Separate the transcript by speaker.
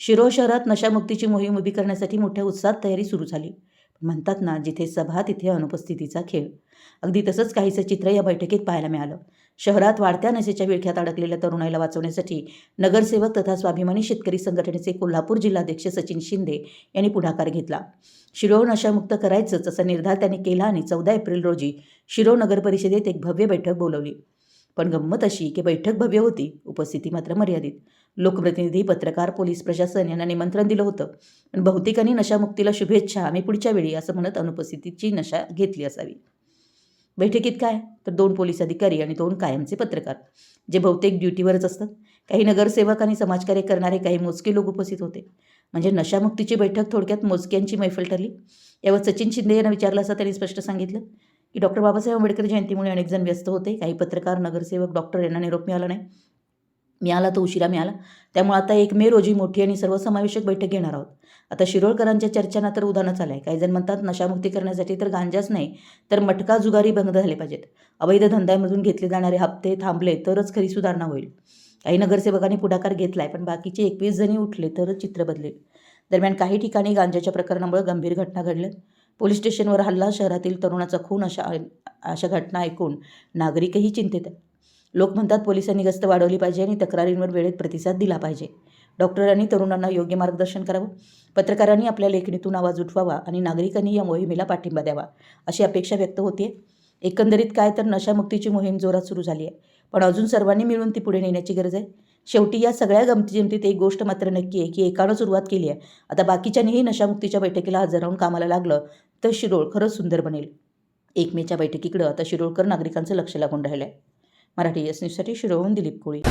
Speaker 1: शिरोळ शहरात नशामुक्तीची मोहीम उभी करण्यासाठी मोठ्या उत्साहात तयारी सुरू झाली. म्हणतात ना, जिथे सभा तिथे अनुपस्थितीचा खेळ. अगदी तसंच काहीसं चित्र या बैठकीत पाहायला मिळालं. शहरात वाढत्या नशेच्या विळख्यात अडकलेल्या तरुणाईला वाचवण्यासाठी नगरसेवक तथा स्वाभिमानी शेतकरी संघटनेचे कोल्हापूर जिल्हाध्यक्ष सचिन शिंदे यांनी पुढाकार घेतला. शिरोळ नशामुक्त करायचंच असा निर्धार त्यांनी केला आणि 14 एप्रिल रोजी शिरोळ नगर परिषदेत एक भव्य बैठक बोलावली. पण गंमत अशी की बैठक भव्य होती, उपस्थिती मात्र मर्यादित. लोकप्रतिनिधी, पत्रकार, पोलीस प्रशासन यांना निमंत्रण दिलं होतं, पण बहुतेकांनी नशामुक्तीला शुभेच्छा, आम्ही पुढच्या वेळी असं म्हणत अनुपस्थितीची नशा घेतली असावी. बैठकीत काय तर 2 पोलीस अधिकारी आणि 2 कायमचे पत्रकार, जे बहुतेक ड्युटीवरच असतात. काही नगरसेवक आणि समाजकार्य करणारे काही मोजके लोक उपस्थित होते. म्हणजे नशामुक्तीची बैठक थोडक्यात मोजक्यांची मैफल ठरली. यावर सचिन शिंदे यांना विचारलं असता त्यांनी स्पष्ट सांगितलं की डॉक्टर बाबासाहेब आंबेडकर जयंतीमुळे अनेक जण व्यस्त होते. काही पत्रकार, नगरसेवक, डॉक्टर यांना निरोप मिळाला नाही. मिळाला तो उशिरा मिळाला. त्यामुळे आता 1 मे रोजी मोठी आणि सर्वसमावेशक बैठक घेणार आहोत. आता शिरोळकरांच्या चर्चांना तर उधाणच आलंय. काही जण म्हणतात नशामुक्ती करण्यासाठी तर गांजाच नाही तर मटका जुगारी बंद झाले पाहिजेत. अवैध धंद्यामधून घेतले जाणारे हप्ते थांबले तरच खरी सुधारणा होईल. काही नगरसेवकांनी पुढाकार घेतलाय, पण बाकीचे 21 जणी उठले तरच चित्र बदलेल. दरम्यान काही ठिकाणी गांजाच्या प्रकरणामुळे गंभीर घटना घडल्या. पोलीस स्टेशनवर हल्ला, शहरातील तरुणाचा खून अशा घटना ऐकून नागरिकही चिंतेत आहेत. लोक म्हणतात पोलिसांनी गस्त वाढवली पाहिजे आणि तक्रारींवर वेळेत प्रतिसाद दिला पाहिजे. डॉक्टरांनी तरुणांना योग्य मार्गदर्शन करावं. पत्रकारांनी आपल्या लेखणीतून आवाज उठवावा आणि नागरिकांनी या मोहिमेला पाठिंबा द्यावा, अशी अपेक्षा व्यक्त होते. एकंदरीत काय तर नशामुक्तीची मोहीम जोरात सुरू झाली आहे, पण अजून सर्वांनी मिळून ती पुढे नेण्याची गरज आहे. शेवटी या सगळ्या गमतीजमतीत एक गोष्ट मात्र नक्की आहे की एकानं सुरुवात केली आहे. आता बाकीच्यांनीही नशामुक्तीच्या बैठकीला हजर राहून कामाला लागलं तर शिरोळ खरंच सुंदर बनेल. 1 मेच्या बैठकीकडं आता शिरोळकर नागरिकांचं लक्ष लागून राहिलं आहे. मराठी एस न्यूजसाठी शिरोळहून दिलीप कोळी.